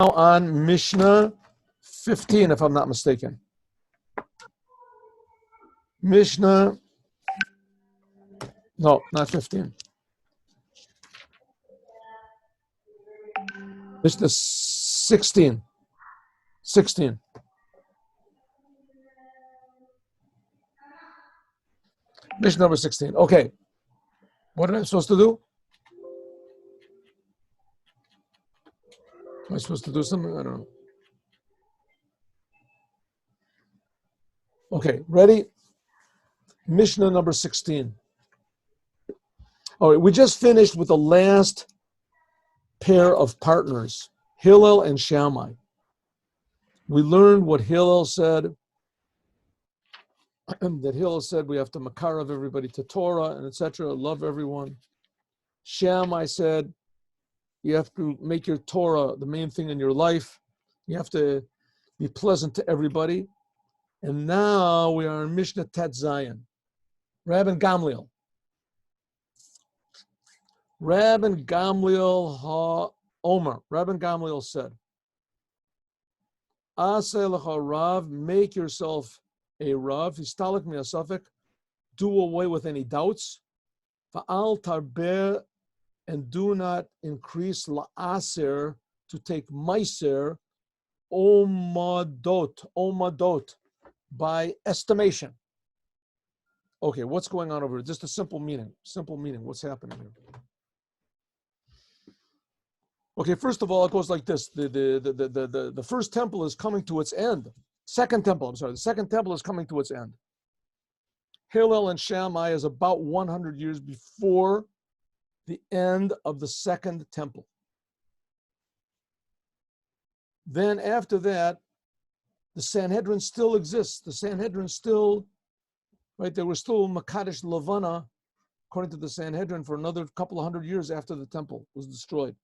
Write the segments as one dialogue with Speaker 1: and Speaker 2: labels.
Speaker 1: on Mishnah 15, if I'm not mistaken. Mishnah, no, not 15. Mishnah 16. 16. Mishnah number 16. Okay. What am I supposed to do? Am I supposed to do something? I don't know. Okay, ready? Mishnah number 16. All right, we just finished with the last pair of partners, Hillel and Shammai. We learned what Hillel said, that Hillel said we have to makarav everybody to Torah and etc., love everyone. Shammai said you have to make your Torah the main thing in your life. You have to be pleasant to everybody. And now we are in Mishnah Tet Zayin. Rabbi Gamliel. Rabbi Gamliel ha-Omer. Rabbi Gamliel said, Aseh lecha Rav, make yourself a Rav. Histalik mi'asafek, do away with any doubts. Fa'al tarbeh, and do not increase la'aser, to take meiser, omadot, by estimation. Okay, what's going on over here? Just a simple meaning. What's happening here? Okay, first of all, it goes like this. The first temple is coming to its end. The second temple is coming to its end. Hillel and Shammai is about 100 years before the end of the second temple. Then after that, the Sanhedrin still exists. The Sanhedrin still, right, there was still Makadesh Levana, according to the Sanhedrin, for another couple of hundred years after the temple was destroyed.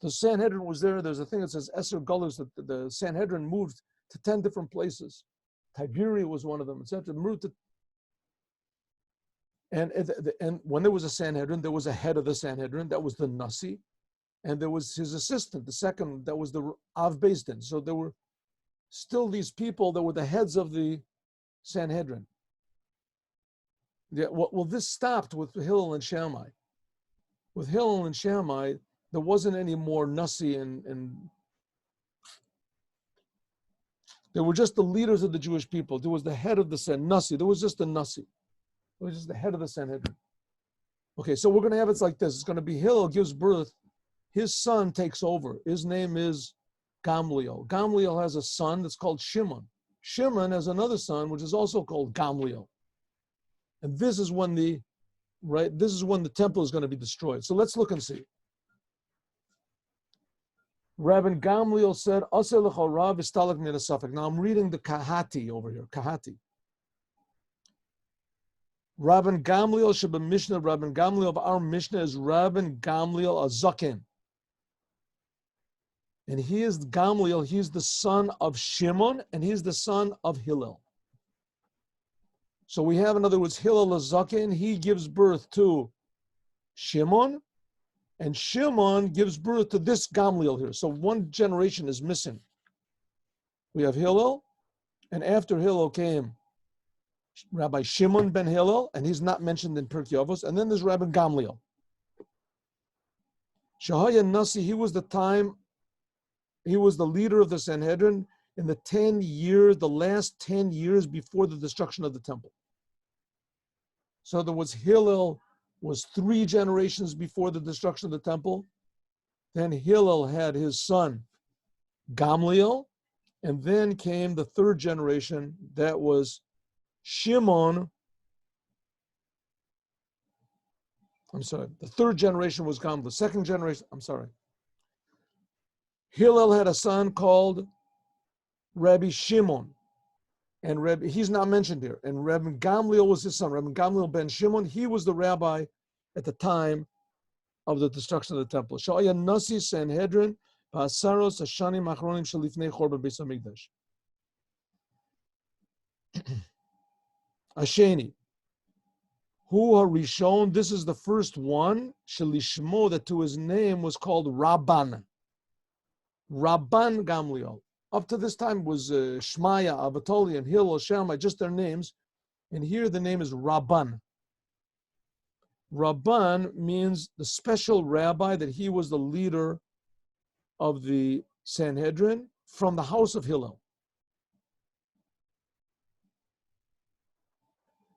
Speaker 1: The Sanhedrin was there. There's a thing that says Esser Gullus, that the Sanhedrin moved to 10 different places. Tiberias was one of them, etc. And when there was a Sanhedrin, there was a head of the Sanhedrin, that was the Nasi, and there was his assistant, the second, that was the Av Beis Din. So there were still these people that were the heads of the Sanhedrin. Yeah, well, this stopped with Hillel and Shammai. With Hillel and Shammai, there wasn't any more Nasi, and they were just the leaders of the Jewish people. There was the head of the Nasi. There was just the Nasi. It was just the head of the Sanhedrin. Okay, so we're going to have it like this. It's going to be Hillel gives birth. His son takes over. His name is Gamliel. Gamliel has a son that's called Shimon. Shimon has another son, which is also called Gamliel. And this is when the temple is going to be destroyed. So let's look and see. Rabbi Gamliel said, Aseh lecha Rav istalek mi'asafek. Now I'm reading the Kahati over here. Kahati. Rabbi Gamliel sheba Mishnah. Rabbi Gamliel of our Mishnah is Rabbi Gamliel Azaken. And he is Gamliel, he's the son of Shimon, and he's the son of Hillel. So we have, in other words, Hillel Azaken, he gives birth to Shimon, and Shimon gives birth to this Gamliel here. So one generation is missing. We have Hillel, and after Hillel came Rabbi Shimon ben Hillel, and he's not mentioned in Pirkei Avos, and then there's Rabbi Gamliel. Shahaya Nasi, he was the leader of the Sanhedrin in the last 10 years before the destruction of the temple. So there was Hillel was 3 generations before the destruction of the temple. Then Hillel had his son Gamliel, and then came the 3rd generation, that was Shimon. I'm sorry, the 3rd generation was Gamliel. The 2nd generation, Hillel had a son called Rabbi Shimon, and he's not mentioned here. And Rabbi Gamliel was his son. Rabbi Gamliel ben Shimon, he was the rabbi at the time of the destruction of the temple. Sha'aya Nasi Sanhedrin Ba'asaros Hashanim Achronim Shalifnei Chorban Beis Hamikdash. Asheni, Hu HaRishon, this is the first one, Shalishmo, that to his name was called Rabban. Rabban Gamliel. Up to this time was Shmaya, Avatoli, and Hillel, Shammai, just their names. And here the name is Rabban. Rabban means the special rabbi, that he was the leader of the Sanhedrin from the house of Hillel.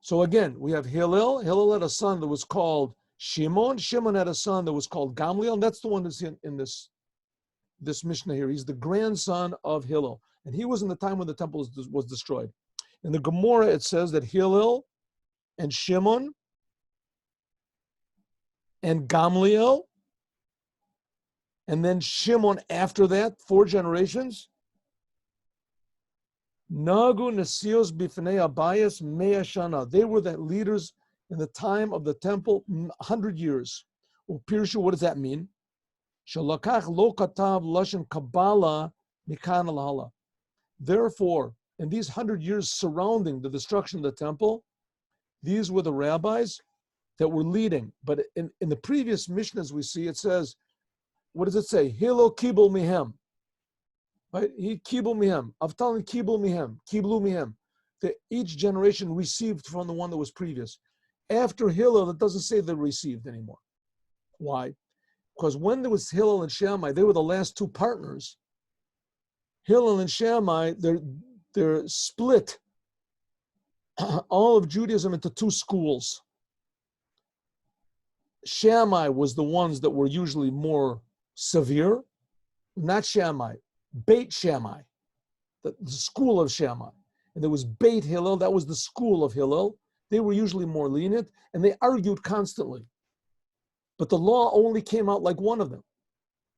Speaker 1: So again, we have Hillel. Hillel had a son that was called Shimon. Shimon had a son that was called Gamliel. And that's the one that's in this Mishnah here. He's the grandson of Hillel. And he was in the time when the temple was destroyed. In the Gemara, it says that Hillel and Shimon and Gamliel, and then Shimon after that, 4 generations, Nagu Nesios Bifnei Abayas Mea Shana. They were the leaders in the time of the temple, 100 years. Upirshu, what does that mean? Shalakach lo katav lashon kabbalah mikan alhala. Therefore, in these 100 years surrounding the destruction of the temple, these were the rabbis that were leading. But in the previous Mishnahs we see, it says, what does it say? Hilo kibul mihem. Right? He kibul mihem. Avtalin kibul mihem. Kiblu mihem. That each generation received from the one that was previous. After Hillel, it doesn't say they received anymore. Why? Because when there was Hillel and Shammai, they were the last 2 partners. Hillel and Shammai, they're split all of Judaism into 2 schools. Shammai was the ones that were usually more severe, not Shammai, Beit Shammai, the school of Shammai. And there was Beit Hillel, that was the school of Hillel. They were usually more lenient, and they argued constantly. But the law only came out like one of them.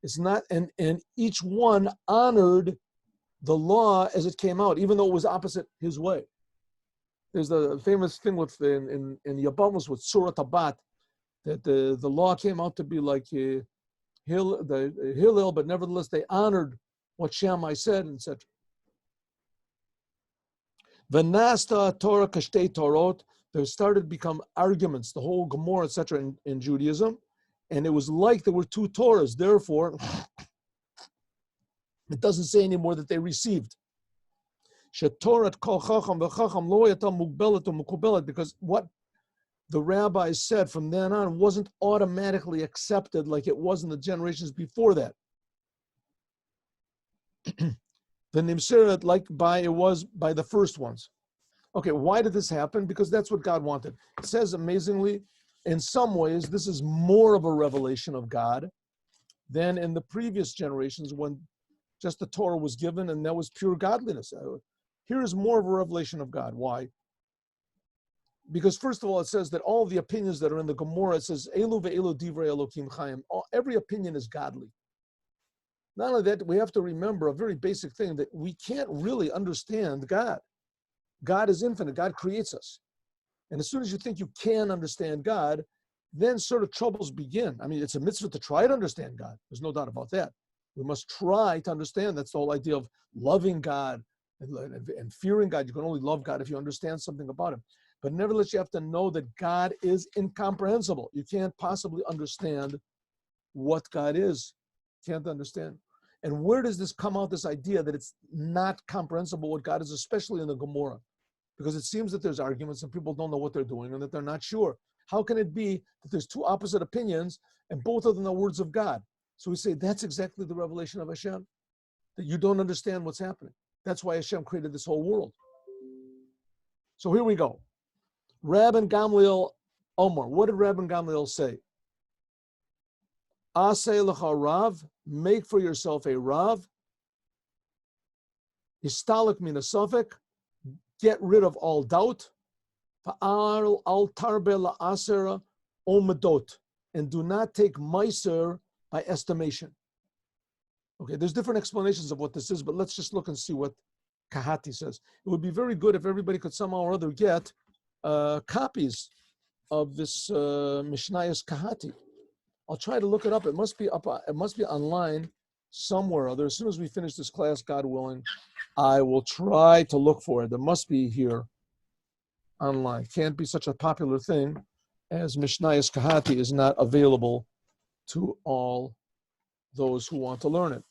Speaker 1: It's not, and each one honored the law as it came out, even though it was opposite his way. There's the famous thing with in Yabamos with Surah Tabat, that the law came out to be like Hillel, but nevertheless they honored what Shammai said, etc. V'nasta Torah kashtei Torot. There started to become arguments, the whole Gemara, etc. in Judaism, and it was like there were 2 Torahs. Therefore, it doesn't say anymore that they received. Because what the rabbis said from then on wasn't automatically accepted like it was in the generations before that. The Nimseret, it was by the first ones. Okay, why did this happen? Because that's what God wanted. It says amazingly, in some ways, this is more of a revelation of God than in the previous generations when just the Torah was given and that was pure godliness. Here is more of a revelation of God. Why? Because first of all, it says that all the opinions that are in the Gemara, it says, Elu ve'elu divrei Elokim chayim. Every opinion is godly. Not only that, we have to remember a very basic thing, that we can't really understand God. God is infinite. God creates us. And as soon as you think you can understand God, then sort of troubles begin. I mean, it's a mitzvah to try to understand God. There's no doubt about that. We must try to understand. That's the whole idea of loving God and fearing God. You can only love God if you understand something about Him. But nevertheless, you have to know that God is incomprehensible. You can't possibly understand what God is. You can't understand. And where does this come out, this idea that it's not comprehensible what God is, especially in the Gemara? Because it seems that there's arguments and people don't know what they're doing and that they're not sure. How can it be that there's 2 opposite opinions and both of them are words of God? So we say that's exactly the revelation of Hashem, that you don't understand what's happening. That's why Hashem created this whole world. So here we go. Rabban Gamliel Omer. What did Rabban Gamliel say? Aseh lecha Rav, make for yourself a Rav. Histalik min asafek, get rid of all doubt. Al tarbe la'asera omedot, and do not take meiser by estimation. Okay, there's different explanations of what this is, but let's just look and see what Kahati says. It would be very good if everybody could somehow or other get copies of this Mishnayos Kahati. I'll try to look it up. It must be up. It must be online somewhere or other. As soon as we finish this class, God willing, I will try to look for it. There must be here online. Can't be such a popular thing as Mishnayos Kahati is not available to all those who want to learn it.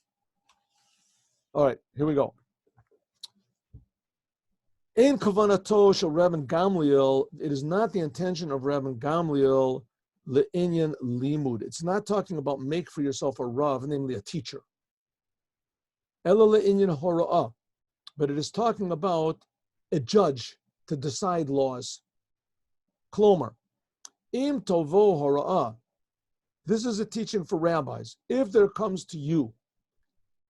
Speaker 1: All right, here we go. In Kavanato shel Rabbi Gamliel, it is not the intention of Rabbi Gamliel le'inyan limud. It's not talking about make for yourself a rav, namely a teacher. Ela le'inyan hora'ah, but it is talking about a judge to decide laws. Klomer, im tovo hora'ah. This is a teaching for rabbis. If there comes to you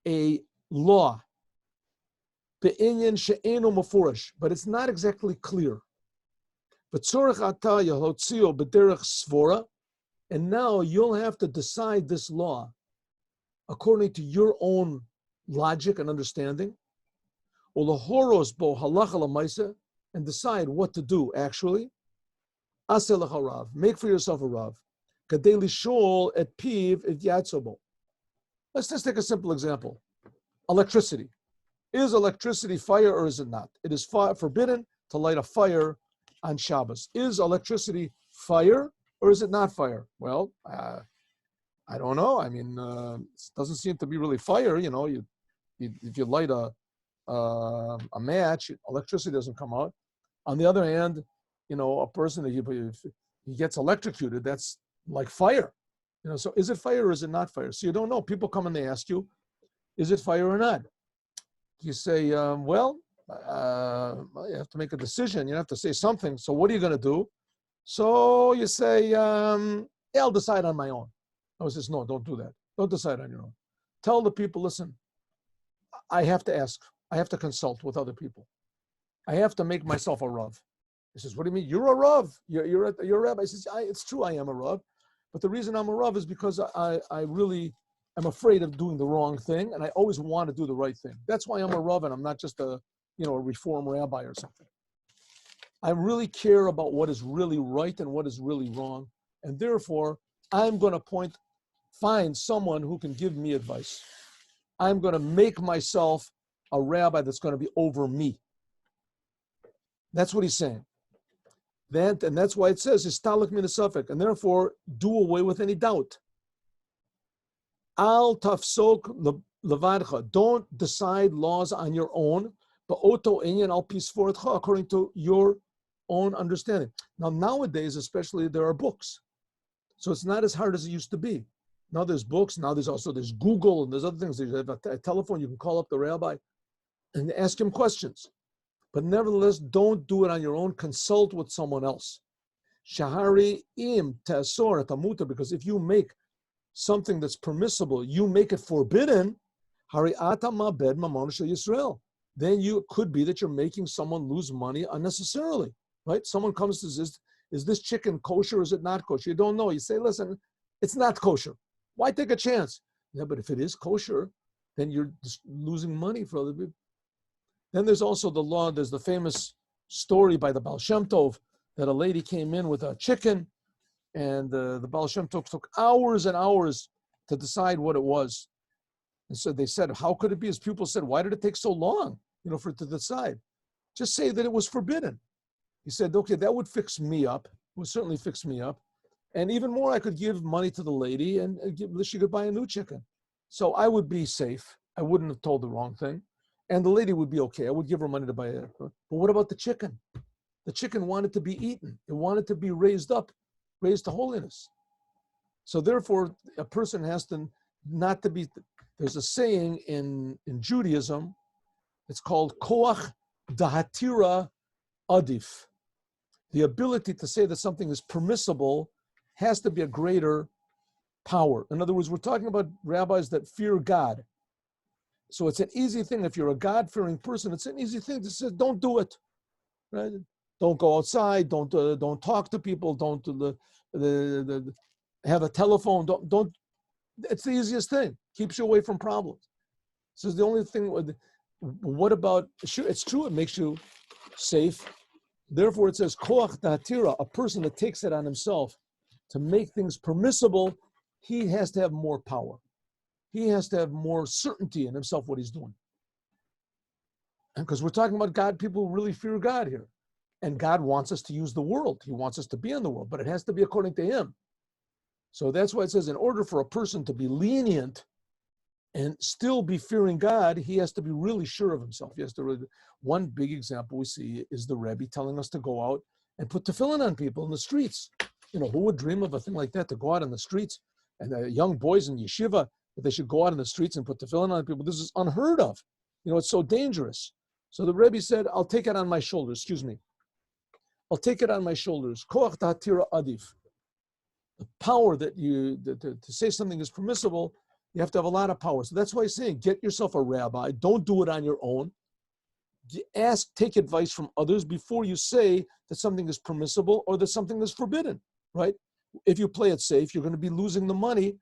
Speaker 1: a law, be'inyan she'enu mafurish, but it's not exactly clear. V'tzorech ata yahotzio b'derech svora, and now you'll have to decide this law according to your own logic and understanding. Ulahoros bo halacha l'maisa, and decide what to do actually. Aseh lecha rav, make for yourself a rav. Kadei lishol et piv et yatzobo. Let's just take a simple example. Electricity. Is electricity fire or is it not? It is forbidden to light a fire on Shabbos. Is electricity fire or is it not fire? Well, I don't know. I mean, it doesn't seem to be really fire. You know, if you light a match, electricity doesn't come out. On the other hand, you know, a person, if he gets electrocuted, that's like fire. You know, so is it fire or is it not fire? So you don't know. People come and they ask you, is it fire or not? You say, you have to make a decision. You have to say something. So what are you going to do? So you say, yeah, I'll decide on my own. I says, no, don't do that. Don't decide on your own. Tell the people, listen, I have to ask. I have to consult with other people. I have to make myself a rav. He says, what do you mean? You're a rav. You're a rabbi. I says, it's true, I am a rav. But the reason I'm a rav is because I really am afraid of doing the wrong thing, and I always want to do the right thing. That's why I'm a rav, and I'm not just a reform rabbi or something. I really care about what is really right and what is really wrong, and therefore I'm going to find someone who can give me advice. I'm going to make myself a rabbi that's going to be over me. That's what he's saying. And that's why it says "Istalik min hasafek," and therefore do away with any doubt. Al tafsok levadcha. Don't decide laws on your own, but oto inyan al pisforetcha, according to your own understanding. Now nowadays, especially, there are books, so it's not as hard as it used to be. Now there's books. Now there's Google and there's other things. There's a telephone. You can call up the rabbi and ask him questions. But nevertheless, don't do it on your own. Consult with someone else. Shahari im tasor tamuta, because if you make something that's permissible, you make it forbidden. Hari atama bed mamon shel Yisrael. Then you could be that you're making someone lose money unnecessarily, right? Someone comes to says, "Is this chicken kosher or is it not kosher?" You don't know. You say, "Listen, it's not kosher. Why take a chance?" Yeah, but if it is kosher, then you're just losing money for other people. Then there's also the law. There's the famous story by the Baal Shem Tov that a lady came in with a chicken, and the Baal Shem Tov took hours and hours to decide what it was. And so they said, how could it be? His pupils said, why did it take so long, for it to decide? Just say that it was forbidden. He said, okay, that would fix me up. It would certainly fix me up. And even more, I could give money to the lady and she could buy a new chicken. So I would be safe. I wouldn't have told the wrong thing. And the lady would be okay. I would give her money to buy it. But what about the chicken? The chicken wanted to be eaten. It wanted to be raised to holiness. So therefore, a person has to not to be, there's a saying in Judaism, it's called koach dahatira adif. The ability to say that something is permissible has to be a greater power. In other words, we're talking about rabbis that fear God. So it's an easy thing. If you're a God-fearing person, it's an easy thing to say, don't do it. Right? Don't go outside. Don't talk to people. Don't have a telephone. Don't. It's the easiest thing. Keeps you away from problems. So the only thing. What about? Sure, it's true. It makes you safe. Therefore, it says koach datira, a person that takes it on himself to make things permissible. He has to have more power. He has to have more certainty in himself what he's doing. And because we're talking about God, people who really fear God here. And God wants us to use the world. He wants us to be in the world, but it has to be according to him. So that's why it says in order for a person to be lenient, and still be fearing God, he has to be really sure of himself. He has to really, one big example we see is the Rebbe telling us to go out and put tefillin on people in the streets. You know, who would dream of a thing like that, to go out in the streets? And young boys in yeshiva, that they should go out in the streets and put tefillin on people. This is unheard of. You know, it's so dangerous. So the Rebbe said, I'll take it on my shoulders. Excuse me. I'll take it on my shoulders. Koach ta'atira adif. The power that to say something is permissible, you have to have a lot of power. So that's why he's saying, get yourself a rabbi. Don't do it on your own. Ask, take advice from others before you say that something is permissible or that something is forbidden, right? If you play it safe, you're going to be losing the money.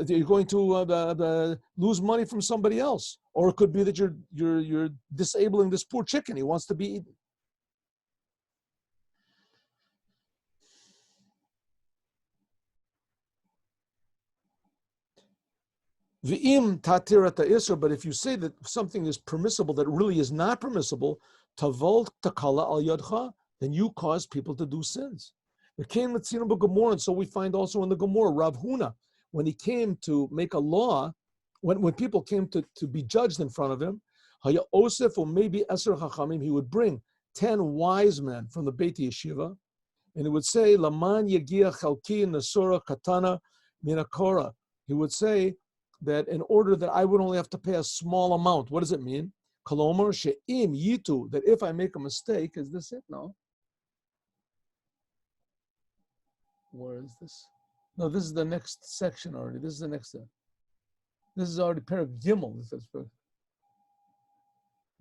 Speaker 1: You're going to lose money from somebody else. Or it could be that you're disabling this poor chicken. He wants to be eaten. V'im tatirata isra, but if you say that something is permissible that really is not permissible, tavol takala al yadcha, then you cause people to do sins. It came with Gomorrah, and so we find also in the Gomorrah, Rav Huna, when he came to make a law, when people came to be judged in front of him, Haya Osef or maybe Eser Chachamim, he would bring 10 wise men from the Beit Yeshiva, and he would say, Laman Yagia Chalki Nasura Katana Minakora. He would say that in order that I would only have to pay a small amount. What does it mean? Kolomar she'im yitu, that if I make a mistake, is this it? No. Where is this? No, this is the next section already. This is the next step. This is already Perek Gimel.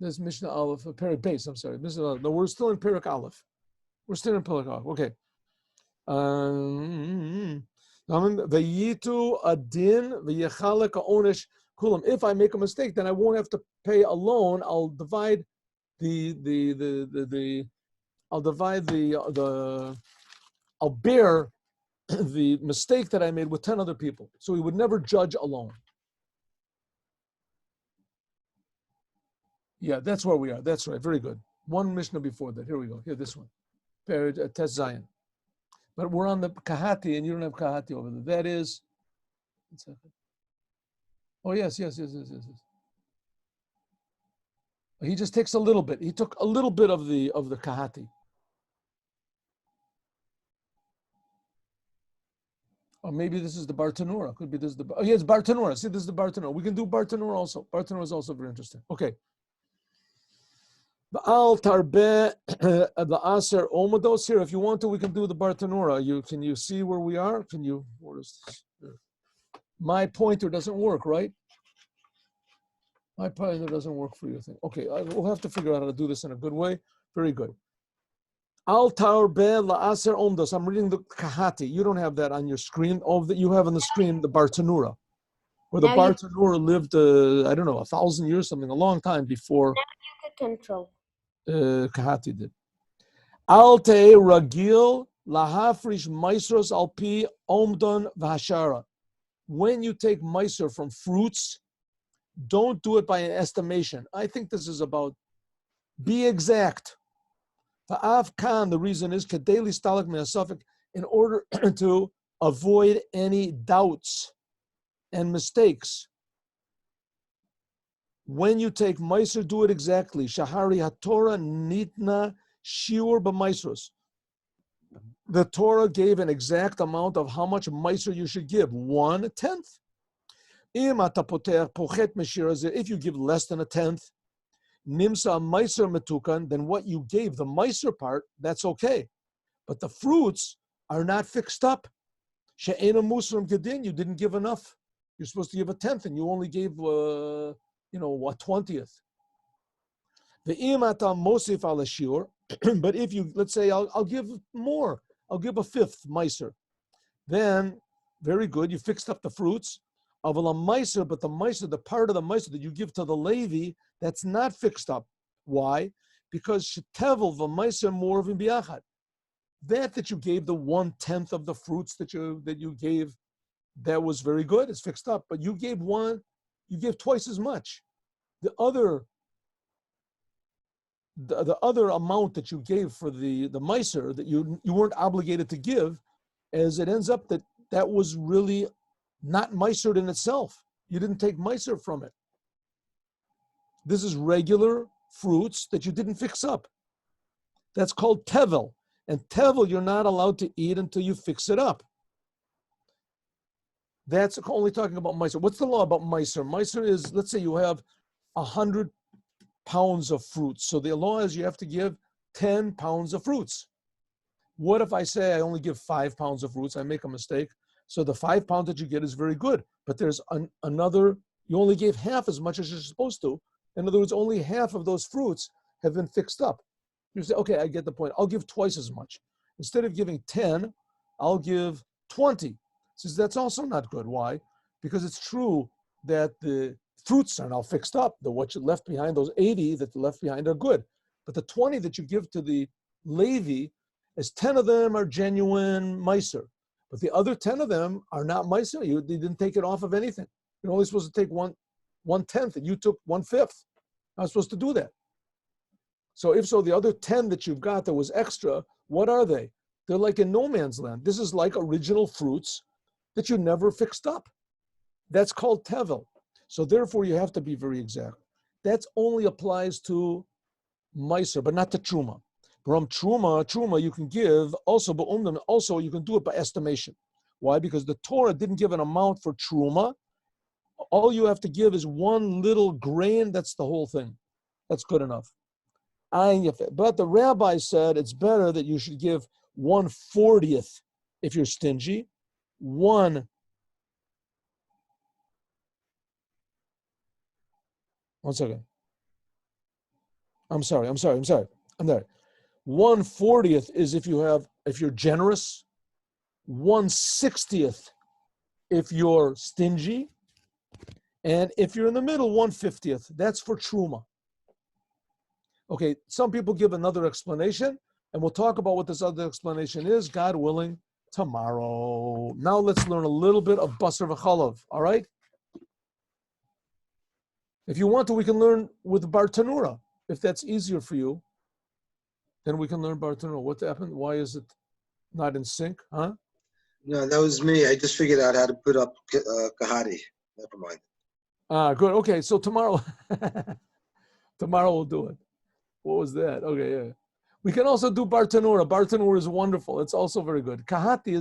Speaker 1: This is Mishnah Aleph, Perek Beis, I'm sorry. No, we're still in Perek Aleph. We're still in Perek Aleph. Okay. V'yitu adin v'yechalek ha'onesh kulam. If I make a mistake, then I won't have to pay a loan. I'll divide I'll bear the mistake that I made with 10 other people. So he would never judge alone. Yeah, that's where we are. That's right. Very good. One Mishnah before that. Here we go. Here, this one. Tes Zion. But we're on the Kahati, and you don't have Kahati over there. That is, oh yes. He just takes a little bit. He took a little bit of the Kahati. Or maybe this is the Bartanura. Could be this is the. Oh yes, Bartanura. See, this is the Bartanura. We can do Bartanura also. Bartanura is also very interesting. Okay. The al tarbe the aser omados here. If you want to, we can do the Bartanura. Can you see where we are? Where is this? My pointer doesn't work, right? My pointer doesn't work for your thing. Okay, we'll have to figure out how to do this in a good way. Very good. Al tarbe la aser omdos. I'm reading the Kahati. You don't have that on your screen. You have on the screen the Bartanura, where the Bartanura lived, 1,000 years, something, a long time before.
Speaker 2: Now you can control.
Speaker 1: Kahati did. Alte ragil lahafrish maisros alpi omdon v'hashara. When you take meiser from fruits, don't do it by an estimation. I think this is about, be exact. Va'av kan, the reason is kadeli stalak me'asafik, in order to avoid any doubts and mistakes. When you take meiser, do it exactly. Shahari haTorah nitna shiur b'meisros. The Torah gave an exact amount of how much meiser you should give, 1/10. If you give less than 1/10, nimsa meiser metukan, then what you gave, the meiser part, that's okay. But the fruits are not fixed up. She'ena muslim gedin, you didn't give enough. You're supposed to give 1/10, and you only gave 1/20. The imata mosif al shiur, but if you, let's say, I'll give more. I'll give 1/5 meiser. Then, very good, you fixed up the fruits. Aval meiser, but the meiser, the part of the meiser that you give to the Levi, that's not fixed up. Why? Because shetevel v'meiser more of biachad. That you gave, the 1/10 of the fruits that you gave, that was very good. It's fixed up, but you gave twice as much. The other amount that you gave for the meiser that you weren't obligated to give, as it ends up that was really not meisered in itself. You didn't take meiser from it. This is regular fruits that you didn't fix up. That's called tevel. And tevel you're not allowed to eat until you fix it up. That's only talking about meiser. What's the law about meiser? Meiser is, let's say you have 100 pounds of fruits. So the law is you have to give 10 pounds of fruits. What if I say I only give 5 pounds of fruits? I make a mistake. So the 5 pounds that you get is very good. But there's another, you only gave half as much as you're supposed to. In other words, only half of those fruits have been fixed up. You say, okay, I get the point. I'll give twice as much. Instead of giving 10, I'll give 20. Says that's also not good. Why? Because it's true that the fruits are now fixed up. The what you left behind, those 80 that you left behind are good. But the 20 that you give to the Levi, as 10 of them are genuine meiser. But the other 10 of them are not meiser. They didn't take it off of anything. You're only supposed to take 1/10, and you took 1/5. Not supposed to do that. So if so, the other 10 that you've got that was extra, what are they? They're like in no man's land. This is like original fruits that you never fixed up. That's called tevel. So therefore, you have to be very exact. That only applies to meiser, but not to truma. From truma you can give also, but also you can do it by estimation. Why? Because the Torah didn't give an amount for truma. All you have to give is one little grain. That's the whole thing. That's good enough. But the rabbi said it's better that you should give 1/40th if you're stingy. One second. I'm sorry. I'm there. 1/40th is if you're generous. 1/60th if you're stingy. And if you're in the middle, 1/50th. That's for truma. Okay, some people give another explanation, and we'll talk about what this other explanation is, God willing, tomorrow. Now let's learn a little bit of basar v'chalav, all right? If you want to, we can learn with bar tanura. If that's easier for you, then we can learn bar tanura. What happened? Why is it not in sync, huh?
Speaker 2: No, that was me. I just figured out how to put up kahati. Never mind.
Speaker 1: Good. Okay, so tomorrow, we'll do it. What was that? Okay, yeah. We can also do bar tanura. Bar tanura is wonderful. It's also very good. Kahati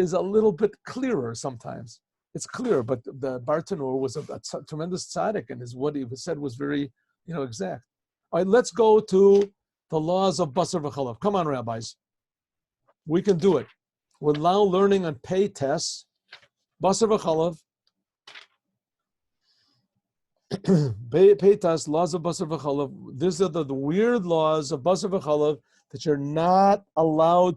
Speaker 1: is a little bit clearer sometimes. It's clear, but the bar tanura was a tremendous tzaddik, and what he said was very, exact. All right, let's go to the laws of basar v'chalav. Come on, rabbis. We can do it. We're now learning on pay tests. Basar v'chalav. Peitas, laws of basar v'chalav. These are the weird laws of basar v'chalav that you're not allowed to